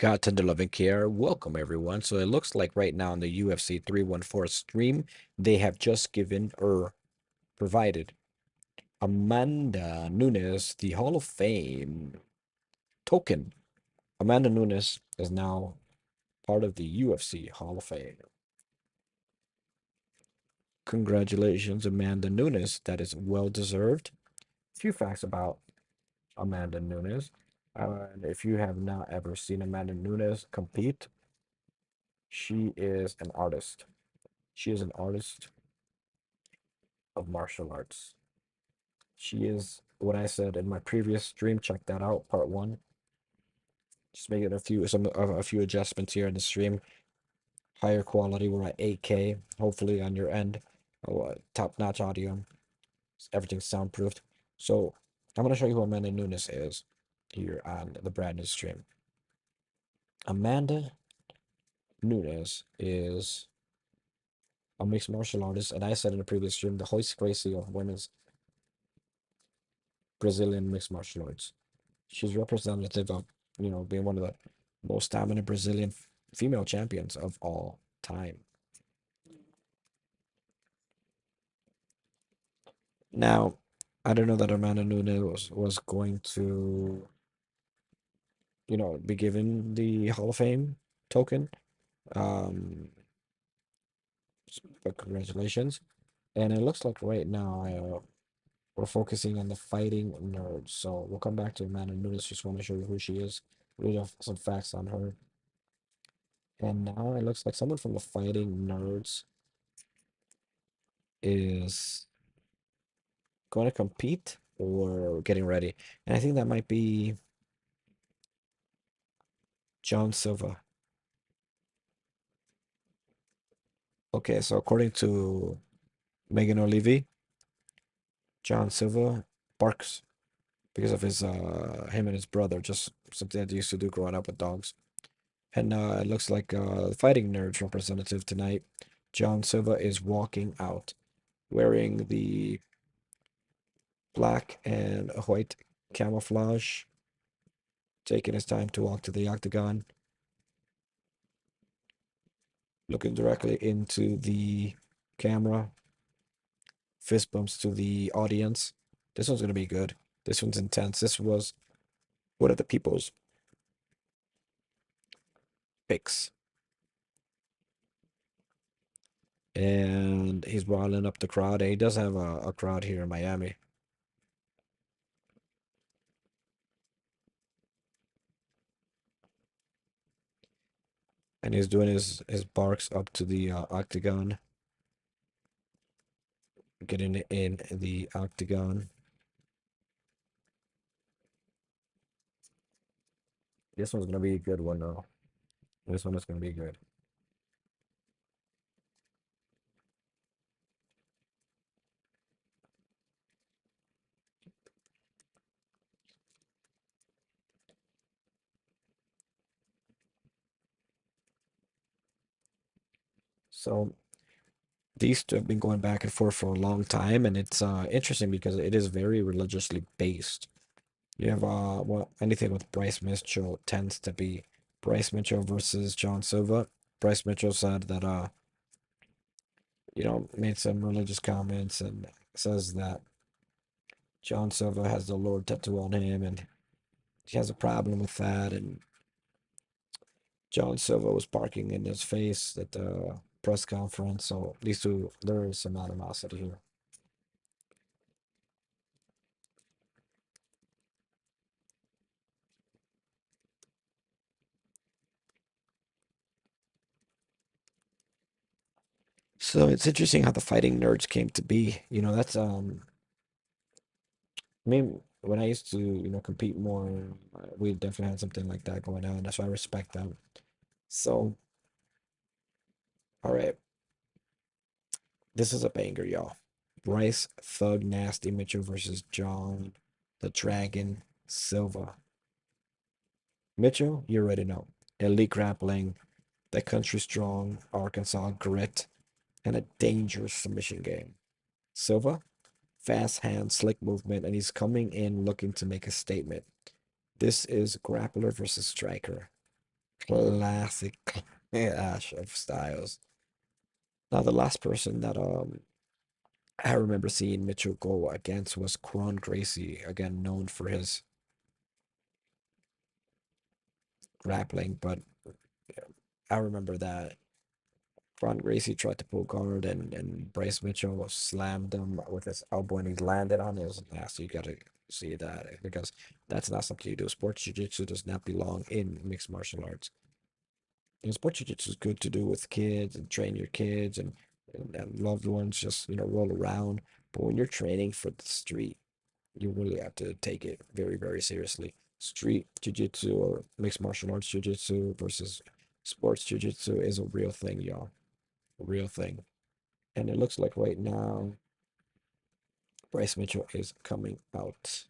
Got Tender Loving Care. Welcome, everyone. So it looks like right now in the UFC 314 stream, they have just given or provided Amanda Nunes the Hall of Fame token. Amanda Nunes is now part of the UFC Hall of Fame. Congratulations, Amanda Nunes. That is well deserved. A few facts about Amanda Nunes. And if you have not ever seen Amanda Nunes compete, she is an artist. She is an artist of martial arts. She is what I said in my previous stream. Check that out, part one. Just making a few adjustments here in the stream. Higher quality. We're at 8K. Hopefully on your end, top-notch audio. Everything's soundproofed. So I'm gonna show you who Amanda Nunes is here on the brand new stream. Amanda Nunes is a mixed martial artist, and I said in the previous stream, the Hoist Gracie of women's Brazilian mixed martial arts. She's representative of, being one of the most dominant Brazilian female champions of all time. Now, I don't know that Amanda Nunes was going to, be given the Hall of Fame token. Um, but congratulations. And it looks like right now we're focusing on the fighting nerds. So we'll come back to Amanda Nunes. Just want to show you who she is. We have some facts on her. And now it looks like someone from the fighting nerds is going to compete or getting ready. And I think that might be John Silva. Okay, so according to Megan O'Leary, John Silva barks because of his him and his brother, just something that they used to do growing up with dogs. And it looks like the fighting nerds representative tonight, John Silva, is walking out wearing the black and white camouflage, taking his time to walk to the octagon, looking directly into the camera, fist bumps to the audience. This one's going to be good. This one's intense. This was one of the people's picks. And he's riling up the crowd. And he does have a crowd here in Miami. And he's doing his barks up to the octagon. Getting in the octagon. This one's going to be a good one, though. This one is going to be good. So these two have been going back and forth for a long time, and it's interesting because it is very religiously based. You have well, anything with Bryce Mitchell tends to be Bryce Mitchell versus John Silva. Bryce Mitchell said that made some religious comments and says that John Silva has the Lord tattoo on him and he has a problem with that. And John Silva was barking in his face at the press conference. So these two, there is some animosity here. So it's interesting how the fighting nerds came to be. That's I mean, when I used to, compete more, we definitely had something like that going on. That's why I respect them. So, all right, this is a banger, y'all. Bryce Thug Nasty Mitchell versus John the Dragon Silva. Mitchell, you already know. Elite grappling, the country strong Arkansas grit, and a dangerous submission game. Silva, fast hand, slick movement, and he's coming in looking to make a statement. This is grappler versus striker. Classic clash of styles. Now the last person that I remember seeing Mitchell go against was Kron Gracie, again known for his grappling, but I remember that Kron Gracie tried to pull guard and Bryce Mitchell slammed him with his elbow and he landed on it. It was nasty. You gotta see that because that's not something you do. Sports jiu-jitsu does not belong in mixed martial arts. And sports jiu-jitsu is good to do with kids and train your kids and loved ones just roll around. But when you're training for the street, you really have to take it very, very seriously. Street jiu-jitsu or mixed martial arts jiu-jitsu versus sports jiu-jitsu is a real thing, y'all. A real thing. And it looks like right now Bryce Mitchell is coming out.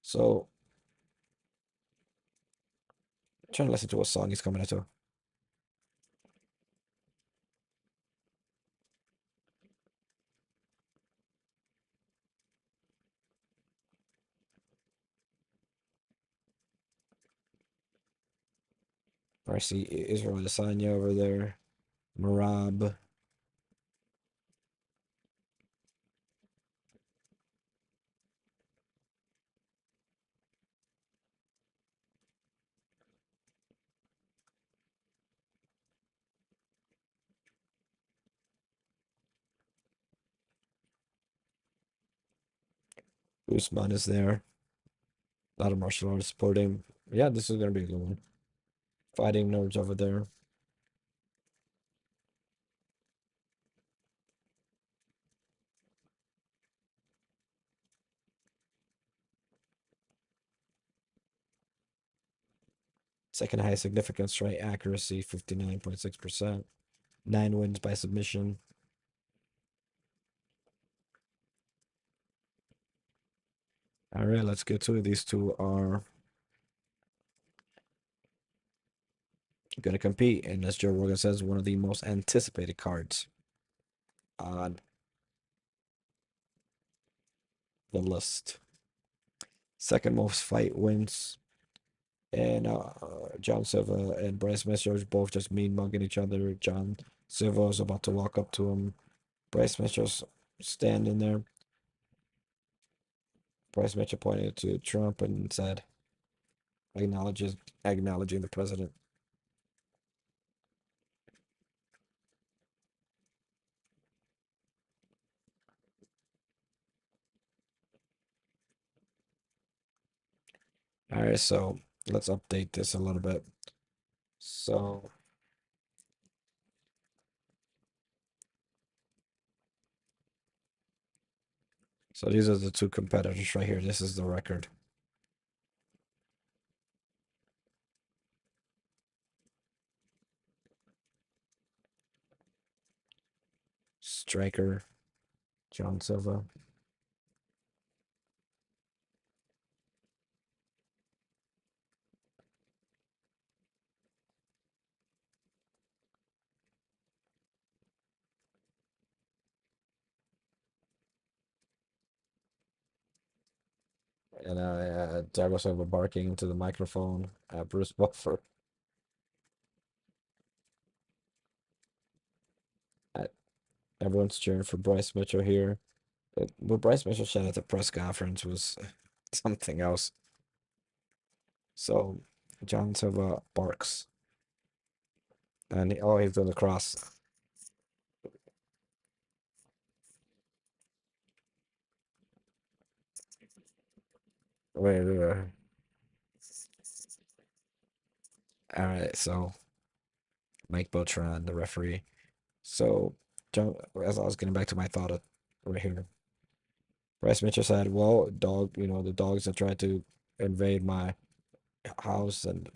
So I'm trying to listen to what song he's coming into. I see Israel Adesanya over there. Marab. Usman is there. A lot of martial artists supporting. Yeah, this is gonna be a good one. Fighting nerds over there. Second highest significance strike accuracy, 59.6%. 9 wins by submission. All right, let's get to it. These two are going to compete, and as Joe Rogan says, one of the most anticipated cards on the list. Second most fight wins, and John Silva and Bryce Mitchell both just mean mugging each other. John Silva is about to walk up to him. Bryce Mitchell's standing there. Bryce Mitchell pointed to Trump and said, acknowledges acknowledging the president. All right, so let's update this a little bit. So, so these are the two competitors right here. This is the record. Striker, John Silva. And Thiago Silva barking into the microphone. Bruce Buffer. Uh, Everyone's cheering for Bryce Mitchell here. What Bryce Mitchell said at the press conference was something else. So John Silva barks, and he's doing the cross. Wait, all right. So Mike Beltran, the referee. So John, as I was getting back to my thought right here, Bryce Mitchell said, "Well, dog, the dogs that tried to invade my house and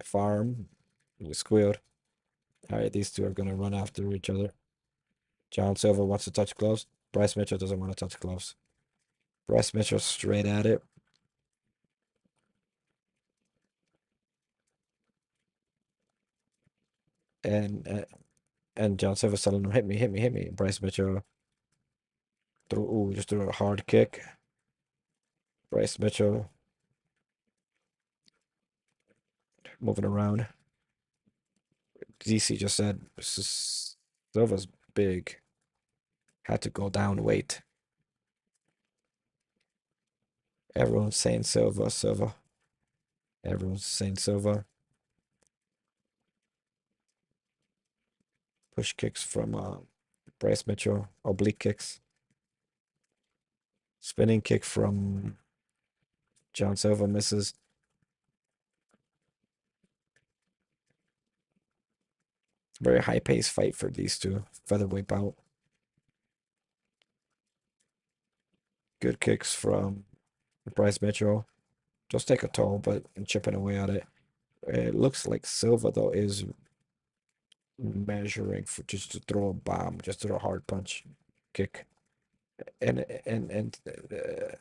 farm, we squealed. All right, these two are gonna run after each other. John Silva wants to touch gloves. Bryce Mitchell doesn't want to touch gloves. Bryce Mitchell straight at it, and John Silva telling him, "Hit me, hit me, hit me." Bryce Mitchell just threw a hard kick. Bryce Mitchell moving around. DC just said Silva's big. Had to go down weight. Everyone's saying Silva, Silva. Everyone's saying Silva. Push kicks from Bryce Mitchell. Oblique kicks. Spinning kick from John Silva misses. Very high paced fight for these two. Featherweight bout. Good kicks from Bryce Mitchell. Just take a toll, but chipping away at it. It looks like Silva though is measuring for just to throw a bomb, just throw a hard punch, kick. And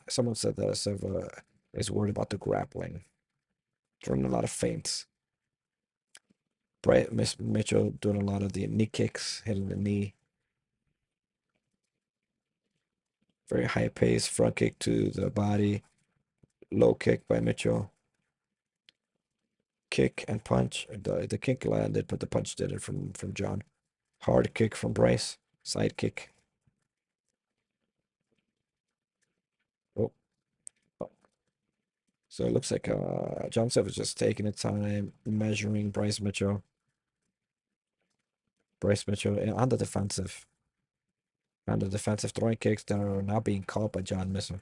someone said that Silva is worried about the grappling, throwing a lot of feints. Bright Miss Mitchell doing a lot of the knee kicks, hitting the knee. Very high pace front kick to the body, low kick by Mitchell. Kick and punch. The kick landed, but the punch did it from John. Hard kick from Bryce. Side kick. Oh, oh. So it looks like John Silva is just taking his time, measuring Bryce Mitchell. Bryce Mitchell on the defensive. On the defensive throwing kicks that are now being caught by John Mitchell.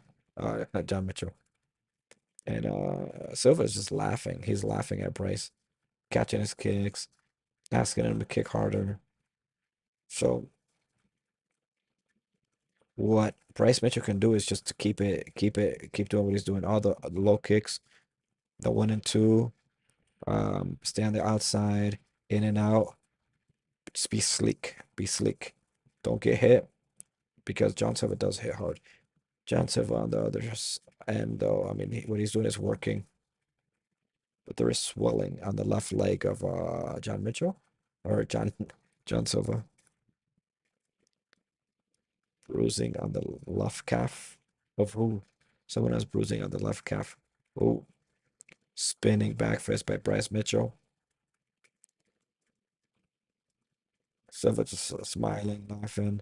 And Silva is just laughing. He's laughing at Bryce, catching his kicks, asking him to kick harder. So what Bryce Mitchell can do is just to keep doing what he's doing. All the low kicks, the 1 and 2, stay on the outside, in and out. Just be sleek. Be sleek. Don't get hit because John Silva does hit hard. John Silva on the other end, though, I mean, what he's doing is working, but there is swelling on the left leg of John Mitchell or John Silva. Bruising on the left calf of who? Someone has bruising on the left calf. Oh, spinning back fist by Bryce Mitchell. Silva just smiling, laughing.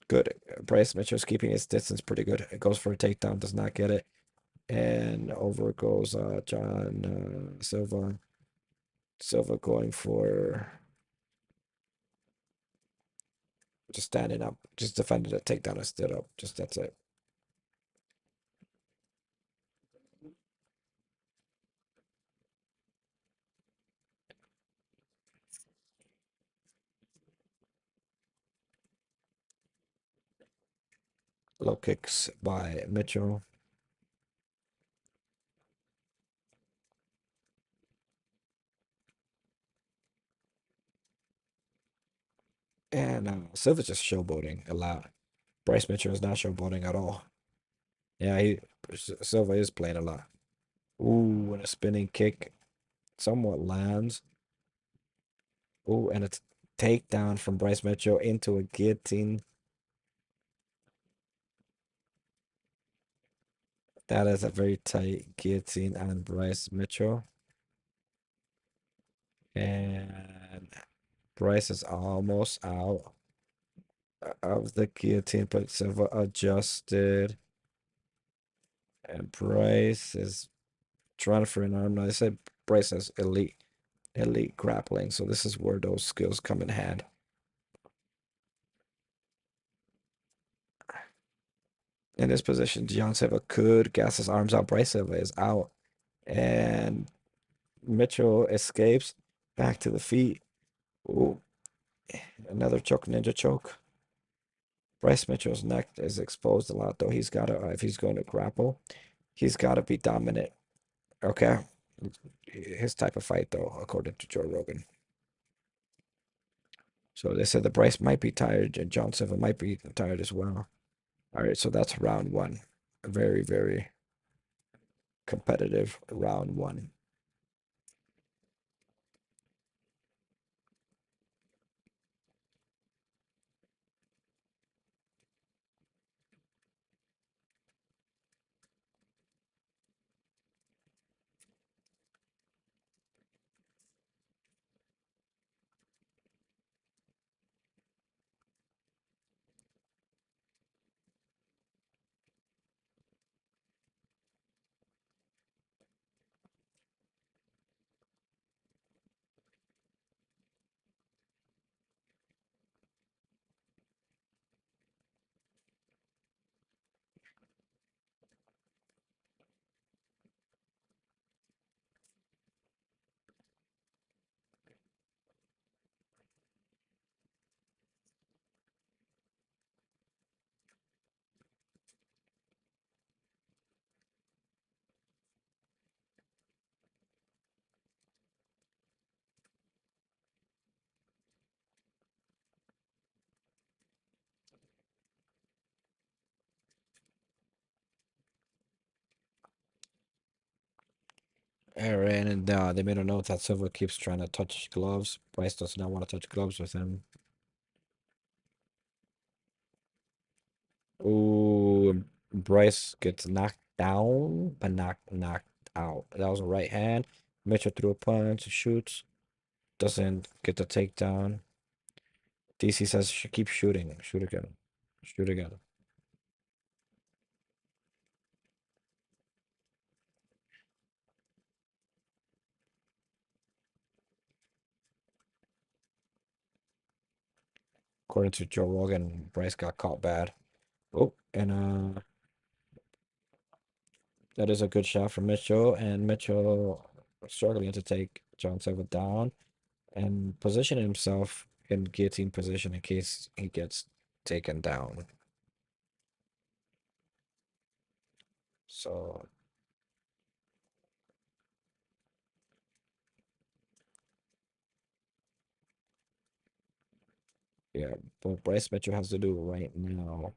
Good. Bryce Mitchell's keeping his distance pretty good. It goes for a takedown, does not get it. And over goes John Silva. Silva going for just standing up, just defended a takedown and stood up. Just that's it. Low kicks by Mitchell. And Silva's just showboating a lot. Bryce Mitchell is not showboating at all. Yeah, Silva is playing a lot. Ooh, and a spinning kick somewhat lands. Ooh, and it's takedown from Bryce Mitchell into a guillotine. That is a very tight guillotine on Bryce Mitchell. And Bryce is almost out of the guillotine, but Silva adjusted. And Bryce is trying for an arm. Now, they said Bryce has elite grappling, so this is where those skills come in hand. In this position, John Silva could gas his arms out. Bryce Silva is out. And Mitchell escapes back to the feet. Ooh, another choke, ninja choke. Bryce Mitchell's neck is exposed a lot, though. He's got to, if he's going to grapple, he's got to be dominant. Okay. His type of fight, though, according to Joe Rogan. So they said the Bryce might be tired, and John Silva might be tired as well. All right, so that's round one. A very, very competitive round one. Aaron and they made a note that Silva keeps trying to touch gloves. Bryce does not want to touch gloves with him. Ooh, Bryce gets knocked down, but knocked out. That was a right hand. Mitchell threw a punch, shoots, doesn't get the takedown. DC says keep shooting, shoot again, shoot again. According to Joe Rogan, Bryce got caught bad. Oh, and that is a good shot from Mitchell, and Mitchell struggling to take John Silva down and position himself in guillotine position in case he gets taken down. So yeah, what Bryce Mitchell has to do right now,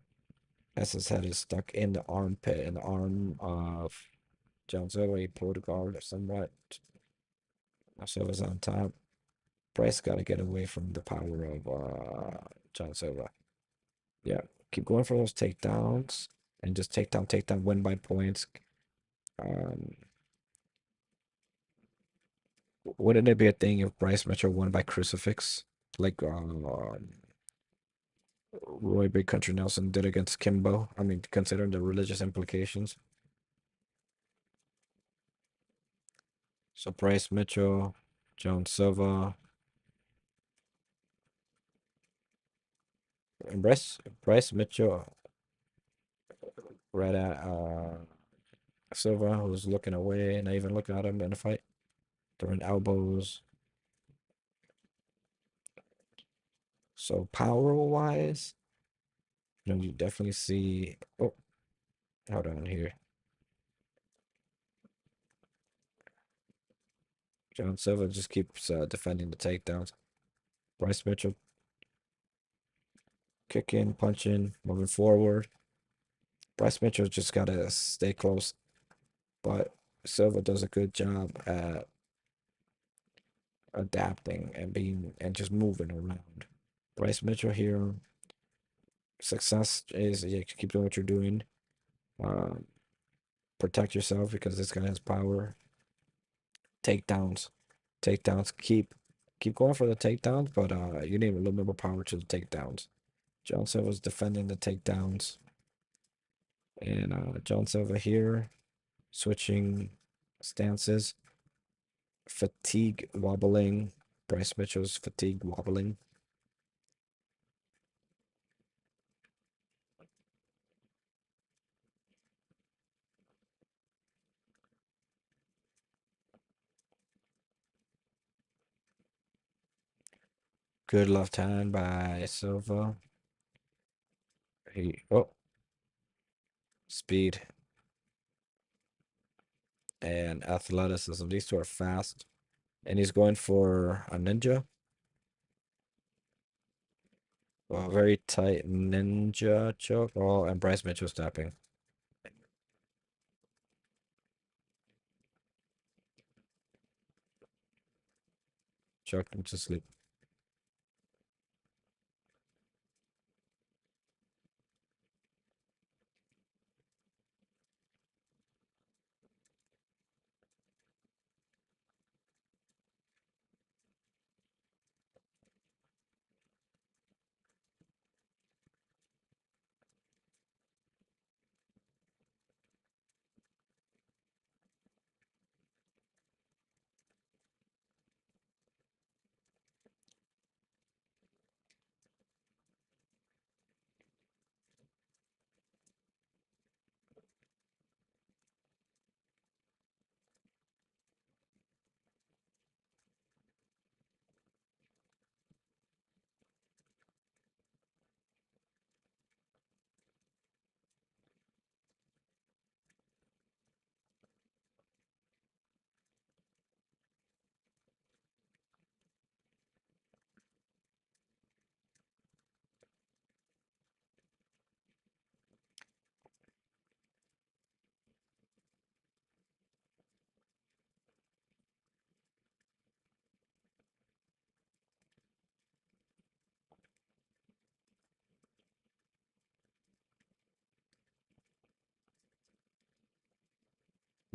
as his head is stuck in the armpit, in the arm of John Silva. He pulled the guard somewhat. Now Silva's on top. Bryce got to get away from the power of John Silva. Yeah, keep going for those takedowns and just take down, win by points. Um, wouldn't it be a thing if Bryce Mitchell won by crucifix, like Roy Big Country Nelson did against Kimbo? I mean, considering the religious implications. So Bryce Mitchell, Joan Silva, and Bryce Mitchell right at Silva, who's looking away, not even looking at him in the fight, throwing elbows. So power wise, you definitely see. Oh, hold on here. John Silva just keeps defending the takedowns. Bryce Mitchell kicking, punching, moving forward. Bryce Mitchell just gotta stay close, but Silva does a good job at adapting and being and just moving around. Bryce Mitchell here, success is yeah, keep doing what you're doing. Um, protect yourself because this guy has power. Takedowns, takedowns. Keep going for the takedowns, but you need a little bit more power to the takedowns. John Silva's defending the takedowns, and John Silva here switching stances. Fatigue wobbling. Bryce Mitchell's fatigue wobbling. Good left hand by Silva. Speed and athleticism. These two are fast. And he's going for a ninja. A very tight ninja choke. Oh, and Bryce Mitchell stepping. Choked him to sleep.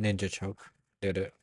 Ninja choke. Did it.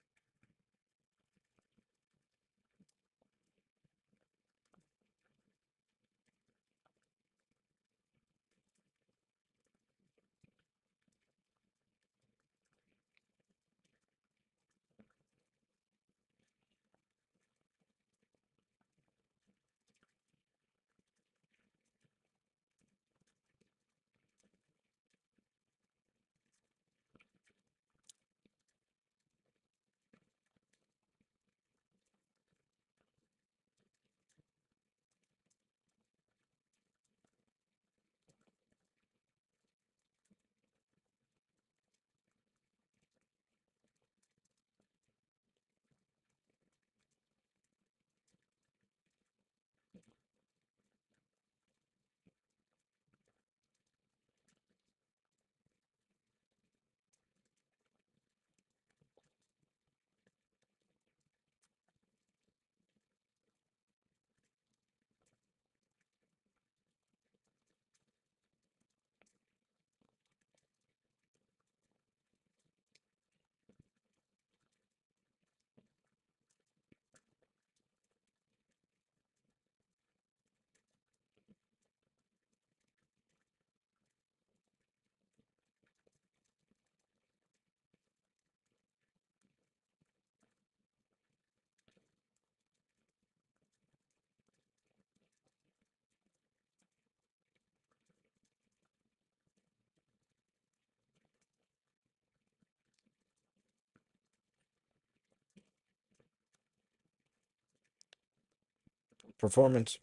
Performance.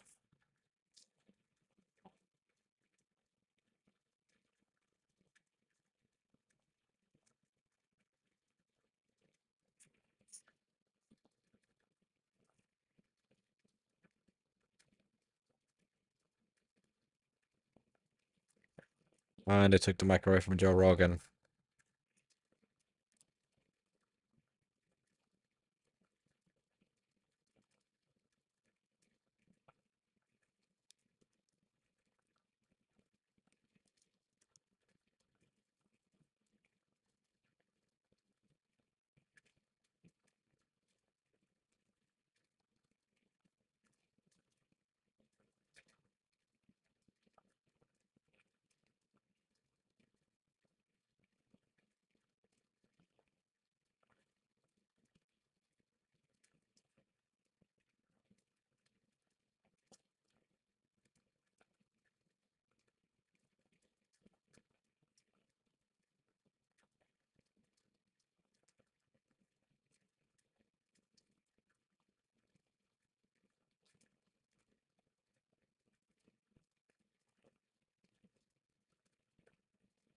And they took the mic away from Joe Rogan.